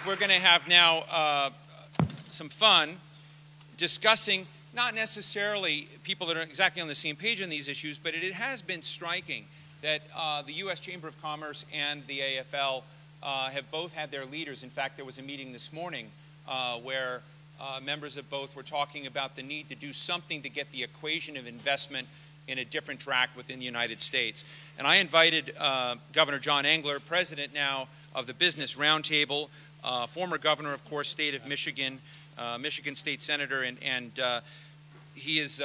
We're going to have now some fun discussing not necessarily people that are exactly on the same page on these issues, but it has been striking that the U.S. Chamber of Commerce and the AFL have both had their leaders. In fact, there was a meeting this morning where members of both were talking about the need to do something to get the equation of investment in a different track within the United States. And I invited Governor John Engler, president now of the Business Roundtable, former governor, of course, state of Michigan, Michigan State Senator, and he has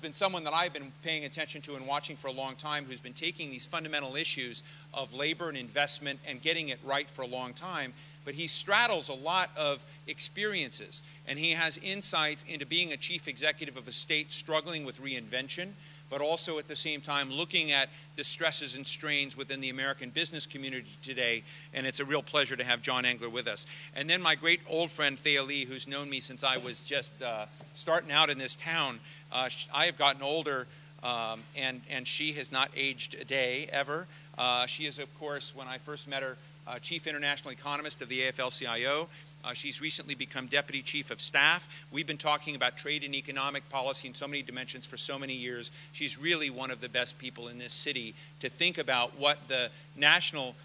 been someone that I've been paying attention to and watching for a long time, who's been taking these fundamental issues of labor and investment and getting it right for a long time. But he straddles a lot of experiences, and he has insights into being a chief executive of a state struggling with reinvention, but also at the same time looking at the stresses and strains within the American business community today, and it's a real pleasure to have John Engler with us. And then my great old friend Thea Lee, who's known me since I was just starting out in this town. I have gotten older, and she has not aged a day ever. She is, of course, when I first met her, Chief International Economist of the AFL-CIO. She's recently become Deputy Chief of Staff. We've been talking about trade and economic policy in so many dimensions for so many years. She's really one of the best people in this city to think about what the national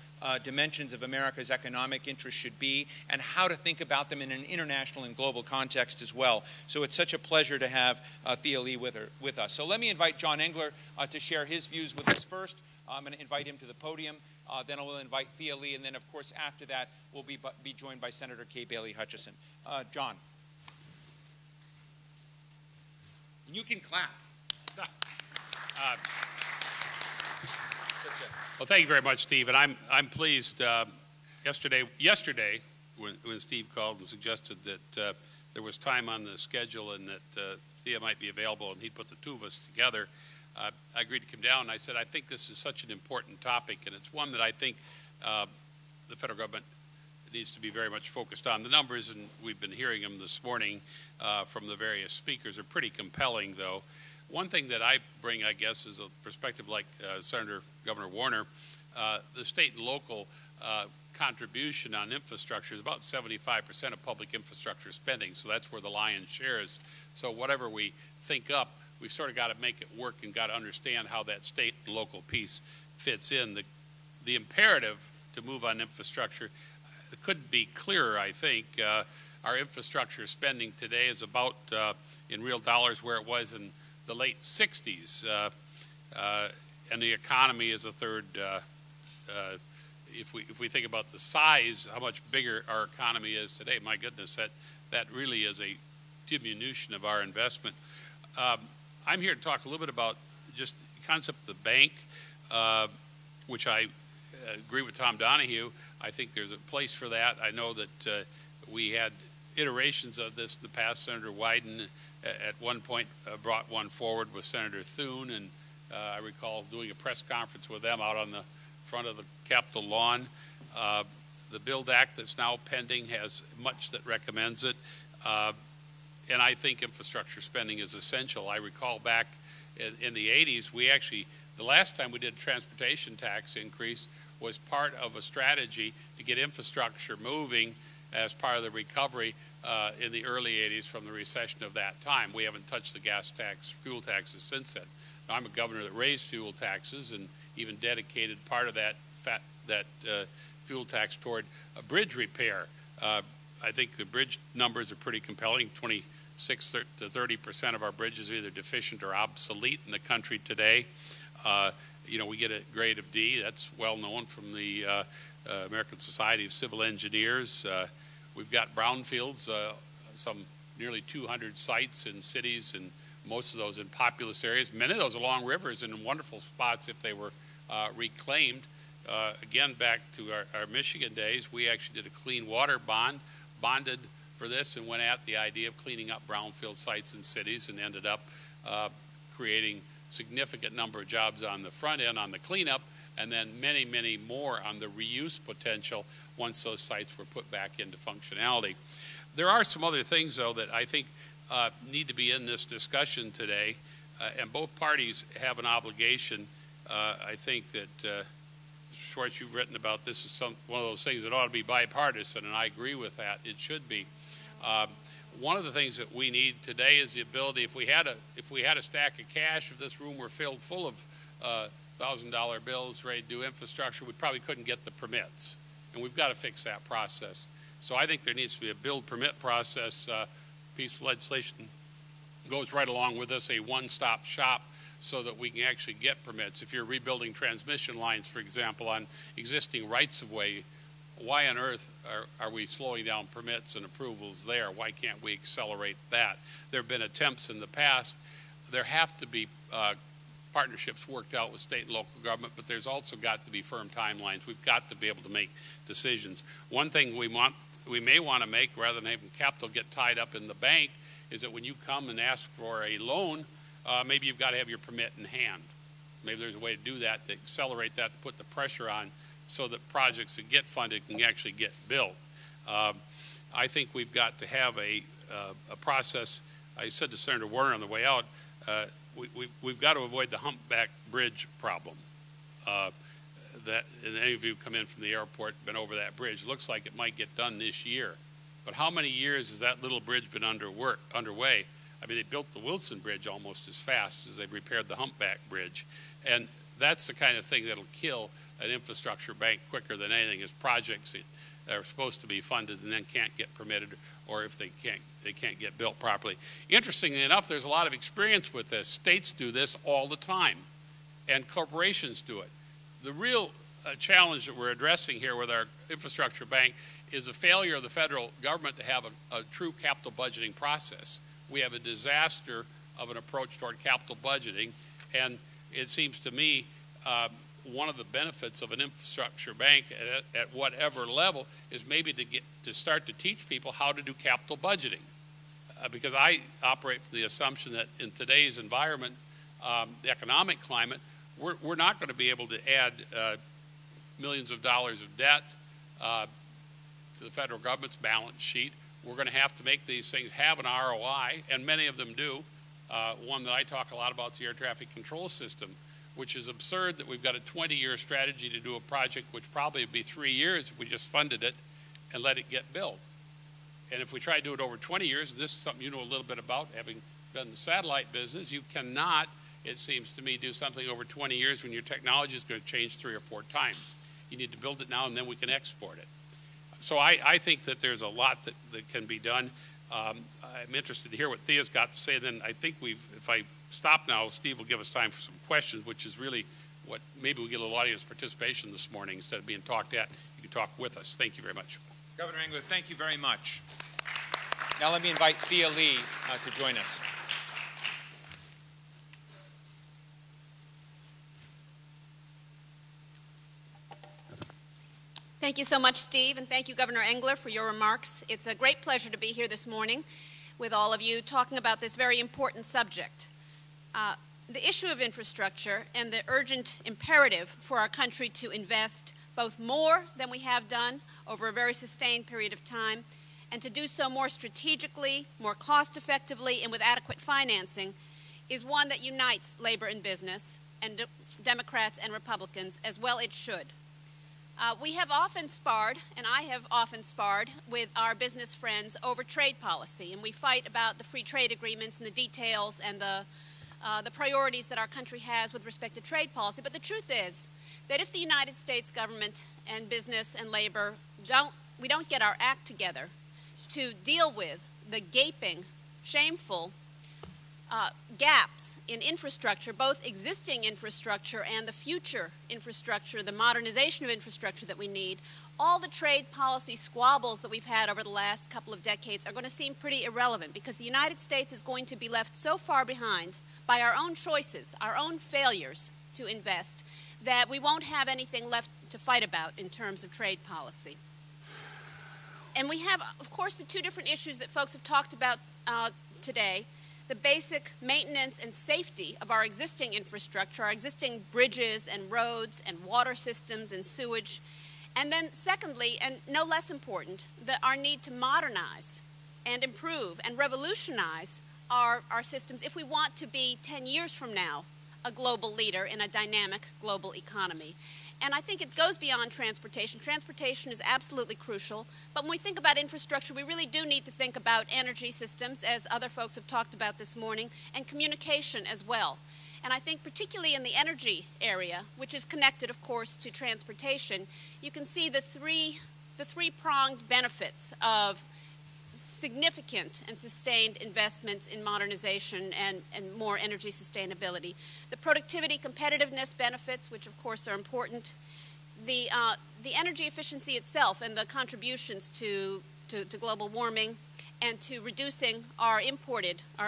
dimensions of America's economic interests should be and how to think about them in an international and global context as well. So it's such a pleasure to have Thea Lee with us. So let me invite John Engler to share his views with us first. I'm going to invite him to the podium. Then I will invite Thea Lee, and then, of course, after that, we'll be joined by Senator Kay Bailey Hutchison. John. And you can clap. Well, thank you very much, Steve. And I'm pleased. Yesterday, when Steve called and suggested that there was time on the schedule and that Thea might be available, and he'd put the two of us together, I agreed to come down, and I said, I think this is such an important topic, and it's one that I think the federal government needs to be very much focused on. The numbers, and we've been hearing them this morning from the various speakers, are pretty compelling, though. One thing that I bring, I guess, is a perspective like Governor Warner. The state and local contribution on infrastructure is about 75% of public infrastructure spending, so that's where the lion's share is. So whatever we think up, we've sort of got to make it work and got to understand how that state and local piece fits in. The imperative to move on infrastructure couldn't be clearer, I think. Our infrastructure spending today is about, in real dollars, where it was in the late 60s. And the economy is a third. If we think about the size, how much bigger our economy is today, my goodness, that really is a diminution of our investment. I'm here to talk a little bit about just the concept of the bank, which I agree with Tom Donahue. I think there's a place for that. I know that we had iterations of this in the past. Senator Wyden at one point brought one forward with Senator Thune, and I recall doing a press conference with them out on the front of the Capitol lawn. The BUILD Act that's now pending has much that recommends it. And I think infrastructure spending is essential. I recall back in the 80s, the last time we did a transportation tax increase was part of a strategy to get infrastructure moving as part of the recovery in the early 80s from the recession of that time. We haven't touched the gas tax, fuel taxes since then. Now, I'm a governor that raised fuel taxes and even dedicated part of that fuel tax toward a bridge repair. I think the bridge numbers are pretty compelling. 26 to 30% of our bridges are either deficient or obsolete in the country today. You know, we get a grade of D. That's well known from the American Society of Civil Engineers. We've got brownfields, some nearly 200 sites in cities, and most of those in populous areas. Many of those along rivers and in wonderful spots if they were reclaimed. Again, back to our Michigan days, we actually did a clean water bonded for this, and went at the idea of cleaning up brownfield sites in cities, and ended up creating significant number of jobs on the front end on the cleanup, and then many, many more on the reuse potential once those sites were put back into functionality. There are some other things, though, that I think need to be in this discussion today, and both parties have an obligation. I think that Mr. Schwartz, you've written about this is one of those things that ought to be bipartisan, and I agree with that. It should be. One of the things that we need today is the ability, if we had a stack of cash, if this room were filled full of $1,000 bills ready to do infrastructure, we probably couldn't get the permits. And we've got to fix that process. So I think there needs to be a build permit process. Piece of legislation goes right along with this, a one-stop shop, so that we can actually get permits. If you're rebuilding transmission lines, for example, on existing rights-of-way, why on earth are we slowing down permits and approvals there? Why can't we accelerate that? There have been attempts in the past. There have to be partnerships worked out with state and local government, but there's also got to be firm timelines. We've got to be able to make decisions. One thing we may want to make, rather than having capital get tied up in the bank, is that when you come and ask for a loan, maybe you've got to have your permit in hand. Maybe there's a way to do that, to accelerate that, to put the pressure on so that projects that get funded can actually get built. I think we've got to have a process. I said to Senator Warner on the way out, we've got to avoid the humpback bridge problem. And any of you come in from the airport, been over that bridge, looks like it might get done this year. But how many years has that little bridge been underway? I mean, they built the Wilson Bridge almost as fast as they've repaired the humpback bridge. And that's the kind of thing that'll kill an infrastructure bank quicker than anything, is projects that are supposed to be funded and then can't get permitted, or if they can't get built properly. Interestingly enough, there's a lot of experience with this. States do this all the time, and corporations do it. The real challenge that we're addressing here with our infrastructure bank is the failure of the federal government to have a true capital budgeting process. We have a disaster of an approach toward capital budgeting, and it seems to me one of the benefits of an infrastructure bank at whatever level is maybe to start to teach people how to do capital budgeting. Because I operate from the assumption that in today's environment, the economic climate, we're not going to be able to add millions of dollars of debt to the federal government's balance sheet. We're going to have to make these things have an ROI, and many of them do. One that I talk a lot about is the air traffic control system, which is absurd that we've got a 20-year strategy to do a project which probably would be 3 years if we just funded it and let it get built. And if we try to do it over 20 years, and this is something you know a little bit about, having done the satellite business, you cannot, it seems to me, do something over 20 years when your technology is going to change 3 or 4 times. You need to build it now, and then we can export it. So I think that there's a lot that can be done. I'm interested to hear what Thea's got to say. Then I think if I stop now, Steve will give us time for some questions, which is really what, maybe we get a little audience participation this morning. Instead of being talked at, you can talk with us. Thank you very much. Governor Engler, thank you very much. Now let me invite Thea Lee to join us. Thank you so much, Steve, and thank you, Governor Engler, for your remarks. It's a great pleasure to be here this morning with all of you talking about this very important subject. The issue of infrastructure and the urgent imperative for our country to invest both more than we have done over a very sustained period of time, and to do so more strategically, more cost-effectively, and with adequate financing, is one that unites labor and business, and Democrats and Republicans, as well it should. We have often sparred, and I have often sparred, with our business friends over trade policy, and we fight about the free trade agreements and the details and the priorities that our country has with respect to trade policy. But the truth is that if the United States government and business and labor we don't get our act together to deal with the gaping, shameful gaps in infrastructure, both existing infrastructure and the future infrastructure, the modernization of infrastructure that we need, all the trade policy squabbles that we've had over the last couple of decades are going to seem pretty irrelevant, because the United States is going to be left so far behind by our own choices, our own failures to invest, that we won't have anything left to fight about in terms of trade policy. And we have, of course, the 2 different issues that folks have talked about today: the basic maintenance and safety of our existing infrastructure, our existing bridges and roads and water systems and sewage. And then secondly, and no less important, our need to modernize and improve and revolutionize our systems if we want to be 10 years from now a global leader in a dynamic global economy. And I think it goes beyond transportation. Transportation is absolutely crucial. But when we think about infrastructure, we really do need to think about energy systems, as other folks have talked about this morning, and communication as well. And I think particularly in the energy area, which is connected, of course, to transportation, you can see the three-pronged benefits of significant and sustained investments in modernization and more energy sustainability. The productivity competitiveness benefits, which of course are important, the energy efficiency itself and the contributions to global warming and to reducing our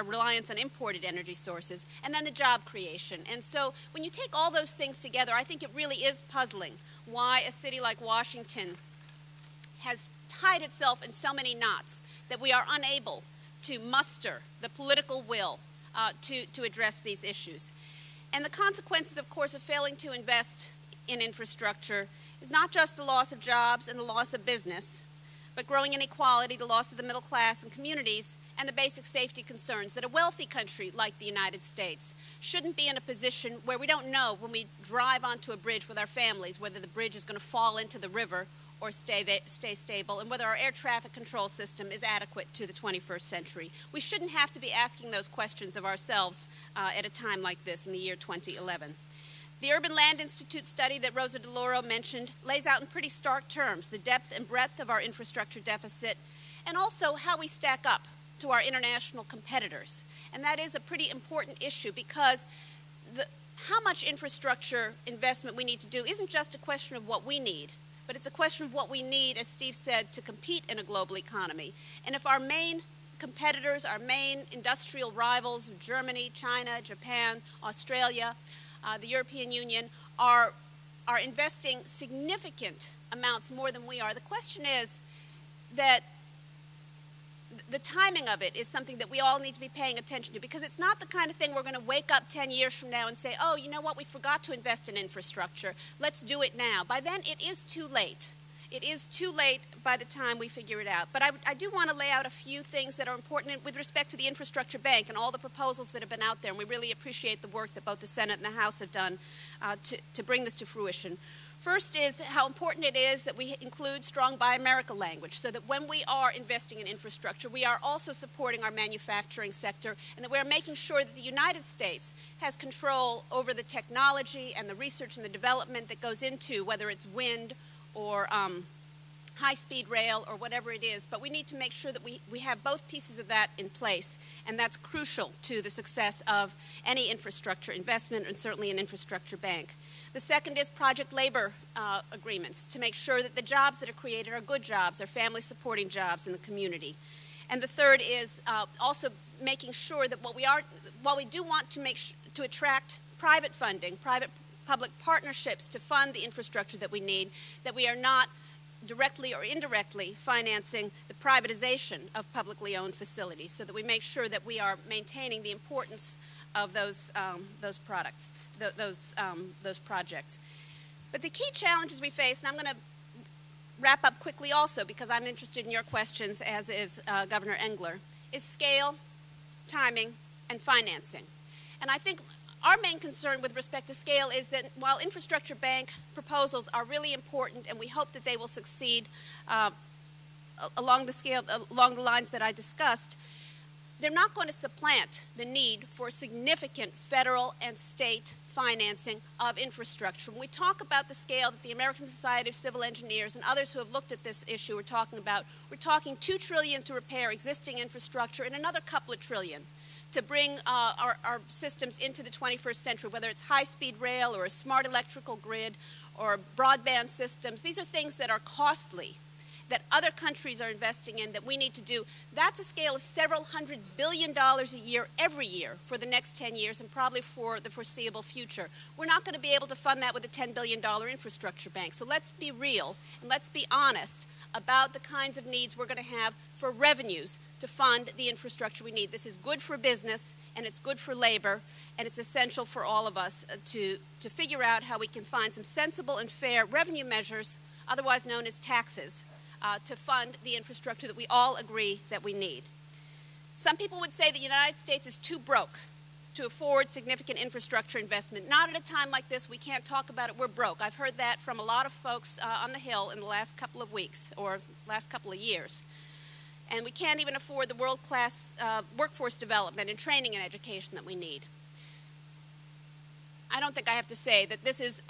reliance on imported energy sources, and then the job creation. And so when you take all those things together, I think it really is puzzling why a city like Washington has tied itself in so many knots that we are unable to muster the political will to address these issues. And the consequences, of course, of failing to invest in infrastructure is not just the loss of jobs and the loss of business, but growing inequality, the loss of the middle class and communities, and the basic safety concerns that a wealthy country like the United States shouldn't be in a position where we don't know when we drive onto a bridge with our families whether the bridge is going to fall into the river or stay stable, and whether our air traffic control system is adequate to the 21st century. We shouldn't have to be asking those questions of ourselves at a time like this in the year 2011. The Urban Land Institute study that Rosa DeLauro mentioned lays out in pretty stark terms the depth and breadth of our infrastructure deficit and also how we stack up to our international competitors. And that is a pretty important issue because how much infrastructure investment we need to do isn't just a question of what we need, but it's a question of what we need, as Steve said, to compete in a global economy. And if our main competitors, our main industrial rivals, Germany, China, Japan, Australia, the European Union, are investing significant amounts more than we are, the question is that the timing of it is something that we all need to be paying attention to, because it's not the kind of thing we're going to wake up 10 years from now and say, oh, you know what, we forgot to invest in infrastructure. Let's do it now. By then, it is too late. It is too late by the time we figure it out. But I do want to lay out a few things that are important with respect to the infrastructure bank and all the proposals that have been out there, and we really appreciate the work that both the Senate and the House have done to bring this to fruition. First is how important it is that we include strong Buy America language so that when we are investing in infrastructure, we are also supporting our manufacturing sector and that we are making sure that the United States has control over the technology and the research and the development that goes into whether it's wind or high-speed rail or whatever it is. But we need to make sure that we have both pieces of that in place, and that's crucial to the success of any infrastructure investment and certainly an infrastructure bank. The second is project labor agreements to make sure that the jobs that are created are good jobs, are family-supporting jobs in the community. And the third is also making sure that while we do want to attract private funding, private-public partnerships to fund the infrastructure that we need, that we are not directly or indirectly financing the privatization of publicly owned facilities, so that we make sure that we are maintaining the importance of those projects. But the key challenges we face, and I'm going to wrap up quickly also because I'm interested in your questions, as is Governor Engler, is scale, timing, and financing. And I think our main concern with respect to scale is that while infrastructure bank proposals are really important and we hope that they will succeed along the lines that I discussed, they're not going to supplant the need for significant federal and state financing of infrastructure. When we talk about the scale that the American Society of Civil Engineers and others who have looked at this issue are talking about, we're talking $2 trillion to repair existing infrastructure and another couple of trillion to bring our systems into the 21st century, whether it's high-speed rail or a smart electrical grid or broadband systems. These are things that are costly, that other countries are investing in, that we need to do. That's a scale of several $100 billion a year every year for the next 10 years and probably for the foreseeable future. We're not going to be able to fund that with a $10 billion infrastructure bank. So let's be real and let's be honest about the kinds of needs we're going to have for revenues to fund the infrastructure we need. This is good for business and it's good for labor, and it's essential for all of us to figure out how we can find some sensible and fair revenue measures, otherwise known as taxes, to fund the infrastructure that we all agree that we need. Some people would say the United States is too broke to afford significant infrastructure investment. Not at a time like this. We can't talk about it. We're broke. I've heard that from a lot of folks on the Hill in the last couple of weeks or last couple of years. And we can't even afford the world-class workforce development and training and education that we need. I don't think I have to say that this is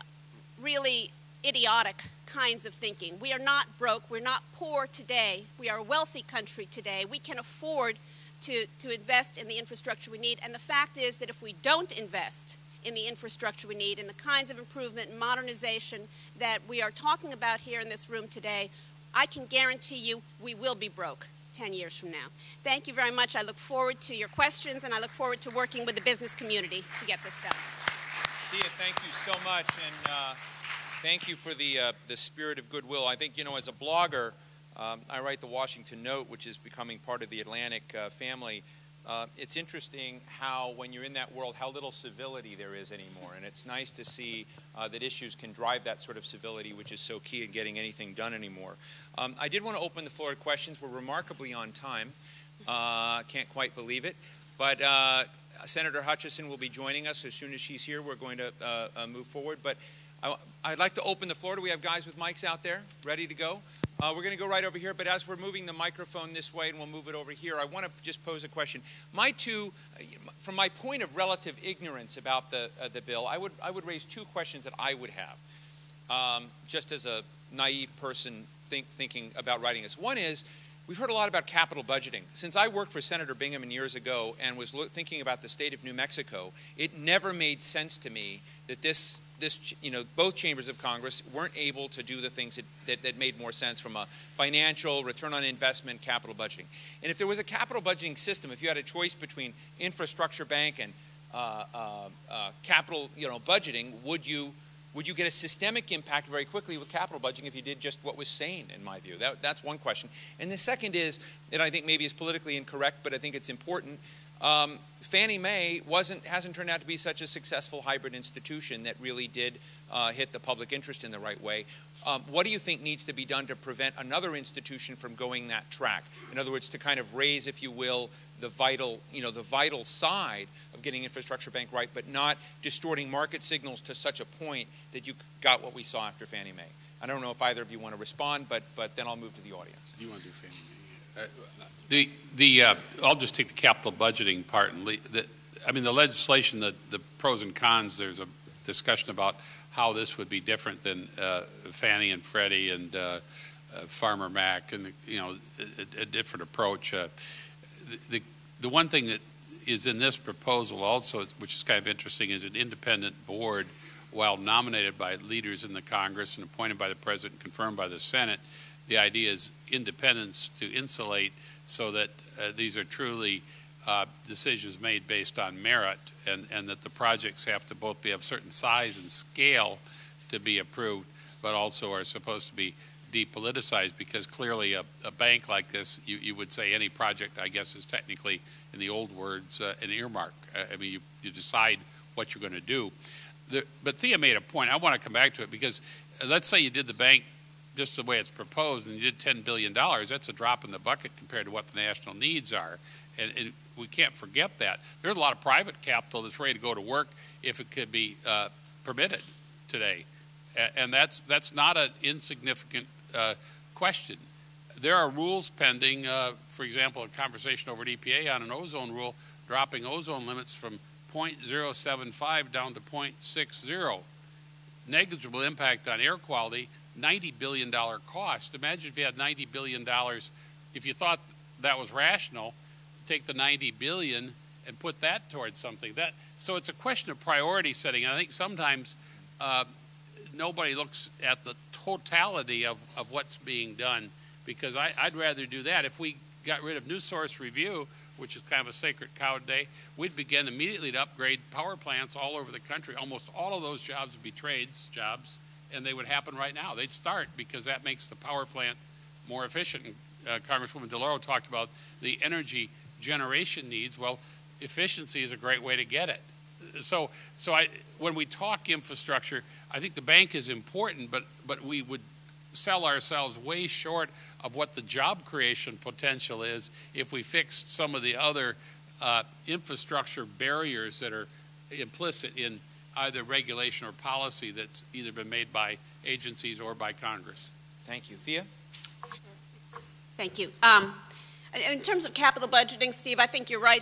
really idiotic kinds of thinking. We are not broke. We're not poor today. We are a wealthy country today. We can afford to invest in the infrastructure we need. And the fact is that if we don't invest in the infrastructure we need and the kinds of improvement and modernization that we are talking about here in this room today, I can guarantee you we will be broke 10 years from now. Thank you very much. I look forward to your questions, and I look forward to working with the business community to get this done. Thea, thank you so much, and thank you for the spirit of goodwill. I think, you know, as a blogger, I write the Washington Note, which is becoming part of the Atlantic family. It's interesting how, when you're in that world, how little civility there is anymore. And it's nice to see that issues can drive that sort of civility, which is so key in getting anything done anymore. I did want to open the floor to questions. We're remarkably on time. Can't quite believe it. But Senator Hutchison will be joining us as soon as she's here. We're going to move forward. But I'd like to open the floor. Do we have guys with mics out there ready to go? We're going to go right over here, but as we're moving the microphone this way, and we'll move it over here, I want to just pose a question. From my point of relative ignorance about the bill, I would raise two questions that I would have, just as a naive person thinking about writing this. One is, we've heard a lot about capital budgeting. Since I worked for Senator Bingaman years ago and was thinking about the state of New Mexico, it never made sense to me that both chambers of Congress weren't able to do the things that made more sense from a financial, return on investment, capital budgeting. And if there was a capital budgeting system, if you had a choice between infrastructure bank and capital budgeting, would you get a systemic impact very quickly with capital budgeting if you did just what was sane, in my view? That's one question. And the second is, that I think maybe is politically incorrect, but I think it's important, Fannie Mae hasn't turned out to be such a successful hybrid institution that really did hit the public interest in the right way. What do you think needs to be done to prevent another institution from going that track? In other words, to kind of raise, if you will, the vital side of getting infrastructure bank right, but not distorting market signals to such a point that you got what we saw after Fannie Mae. I don't know if either of you want to respond, but then I'll move to the audience. You want to do Fannie Mae? I'll just take the capital budgeting part. And the legislation, the pros and cons, there's a discussion about how this would be different than Fannie and Freddie and Farmer Mac, and a different approach. The one thing that is in this proposal also, which is kind of interesting, is an independent board, while nominated by leaders in the Congress and appointed by the President and confirmed by the Senate. The idea is independence to insulate so that these are truly decisions made based on merit, and that the projects have to both be of certain size and scale to be approved, but also are supposed to be depoliticized, because clearly a bank like this, you would say any project, I guess, is technically, in the old words, an earmark. I mean, you decide what you're going to do. But Thea made a point. I want to come back to it, because let's say you did the bank just the way it's proposed, and you did $10 billion. That's a drop in the bucket compared to what the national needs are. And we can't forget that. There's a lot of private capital that's ready to go to work if it could be permitted today. And that's not an insignificant question. There are rules pending, for example, a conversation over at EPA on an ozone rule, dropping ozone limits from 0.075 down to 0.60. Negligible impact on air quality, $90 billion cost. Imagine if you had $90 billion, if you thought that was rational, take the $90 billion and put that towards something. So it's a question of priority setting. And I think sometimes nobody looks at the totality of what's being done, because I'd rather do that. If we got rid of New Source Review, which is kind of a sacred cow today, we'd begin immediately to upgrade power plants all over the country. Almost all of those jobs would be trades jobs, and they would happen right now. They'd start, because that makes the power plant more efficient. Congresswoman DeLauro talked about the energy generation needs. Well, efficiency is a great way to get it. So when we talk infrastructure, I think the bank is important, but we would sell ourselves way short of what the job creation potential is if we fixed some of the other infrastructure barriers that are implicit in either regulation or policy that's either been made by agencies or by Congress. Thank you. Thea? Thank you. In terms of capital budgeting, Steve, I think you're right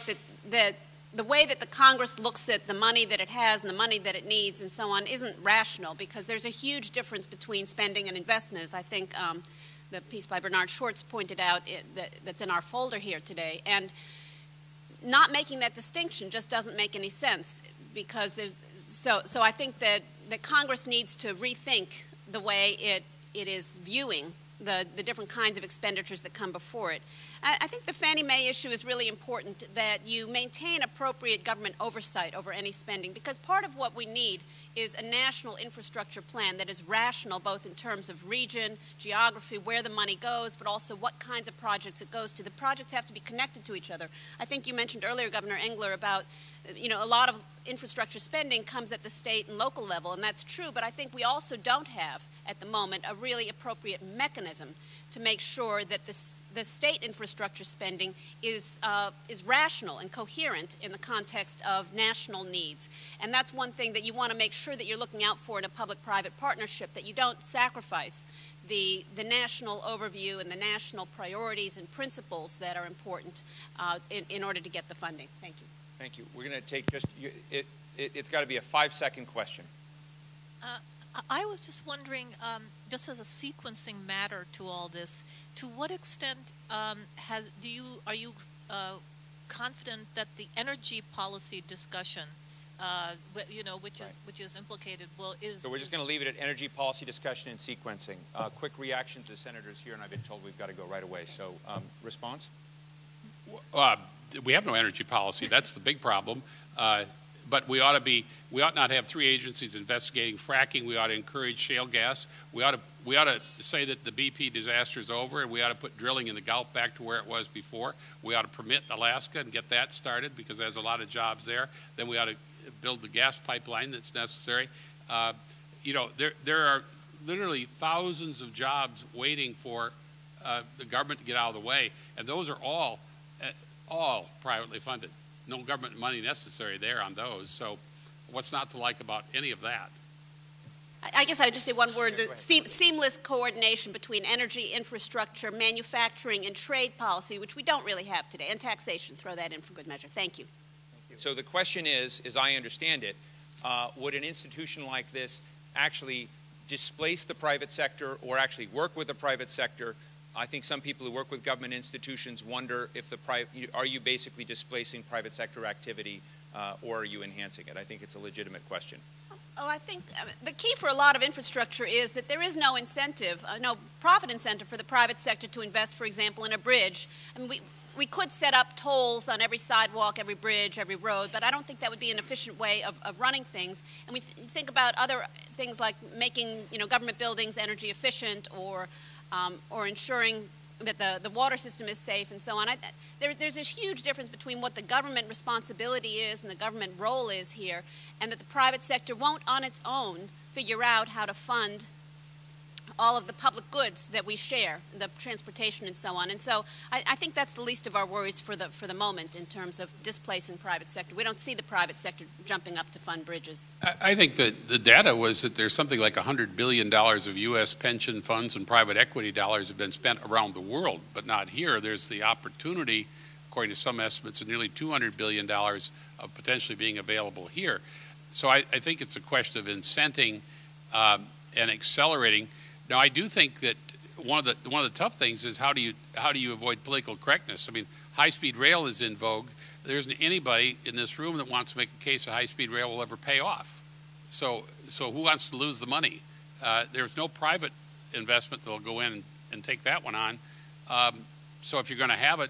that the way that the Congress looks at the money that it has and the money that it needs and so on isn't rational, because there's a huge difference between spending and investment, as I think the piece by Bernard Schwartz pointed out that's in our folder here today. And not making that distinction just doesn't make any sense, because so I think that Congress needs to rethink the way it is viewing the different kinds of expenditures that come before it. I think the Fannie Mae issue is really important, that you maintain appropriate government oversight over any spending, because part of what we need is a national infrastructure plan that is rational, both in terms of region, geography, where the money goes, but also what kinds of projects it goes to. The projects have to be connected to each other. I think you mentioned earlier, Governor Engler, about a lot of infrastructure spending comes at the state and local level, and that's true, but I think we also don't have at the moment a really appropriate mechanism to make sure that the state infrastructure spending is rational and coherent in the context of national needs. And that's one thing that you want to make sure that you're looking out for in a public-private partnership, that you don't sacrifice the national overview and the national priorities and principles that are important in order to get the funding. Thank you. Thank you. We're going to take it's got to be a 5-second question. I was just wondering, just as a sequencing matter to all this, to what extent are you confident that the energy policy discussion, which is implicated, So we're just going to leave it at energy policy discussion and sequencing. Quick reactions to senators here, and I've been told we've got to go right away. So, response? We have no energy policy. That's the big problem. But we ought not have 3 agencies investigating fracking. We ought to encourage shale gas. We ought to say that the BP disaster is over, and we ought to put drilling in the Gulf back to where it was before. We ought to permit Alaska and get that started, because there's a lot of jobs there. Then we ought to build the gas pipeline that's necessary. There are literally thousands of jobs waiting for the government to get out of the way, and those are all privately funded. No government money necessary there on those. So what's not to like about any of that? I guess I would just say one word, the seamless coordination between energy, infrastructure, manufacturing, and trade policy, which we don't really have today, and taxation. Throw that in for good measure. Thank you. So the question is, as I understand it, would an institution like this actually displace the private sector or actually work with the private sector? I think some people who work with government institutions wonder if are you basically displacing private sector activity or are you enhancing it? I think it's a legitimate question. Oh, I think the key for a lot of infrastructure is that there is no incentive, no profit incentive for the private sector to invest, for example, in a bridge. I mean, we could set up tolls on every sidewalk, every bridge, every road, but I don't think that would be an efficient way of running things. And we think about other things like making government buildings energy efficient, or ensuring that the water system is safe and so on. There's this huge difference between what the government responsibility is and the government role is here, and that the private sector won't on its own figure out how to fund all of the public goods that we share, the transportation and so on. And so I think that's the least of our worries for the moment in terms of displacing private sector. We don't see the private sector jumping up to fund bridges. I think that the data was that there's something like $100 billion of U.S. pension funds and private equity dollars have been spent around the world, but not here. There's the opportunity, according to some estimates, of nearly $200 billion of potentially being available here. So I think it's a question of incenting and accelerating. Now, I do think that one of the tough things is how do you avoid political correctness? I mean, high-speed rail is in vogue. There isn't anybody in this room that wants to make a case that high-speed rail will ever pay off. So who wants to lose the money? There's no private investment that will go in and take that one on. So if you're going to have it,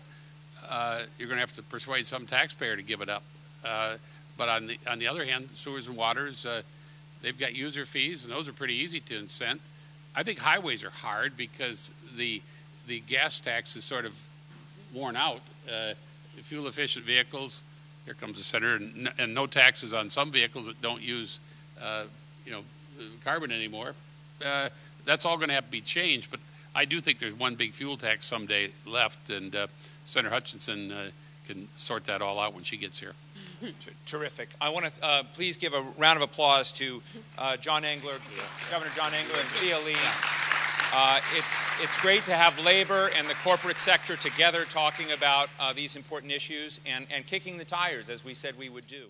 you're going to have to persuade some taxpayer to give it up. But on the other hand, sewers and waters, they've got user fees, and those are pretty easy to incent. I think highways are hard because the gas tax is sort of worn out. Fuel-efficient vehicles, here comes the senator, and no taxes on some vehicles that don't use, carbon anymore. That's all going to have to be changed. But I do think there's one big fuel tax someday left, and Senator Hutchinson can sort that all out when she gets here. Terrific. I want to please give a round of applause to John Engler, Governor John Engler, and Thea Lee. It's great to have labor and the corporate sector together talking about these important issues and kicking the tires, as we said we would do.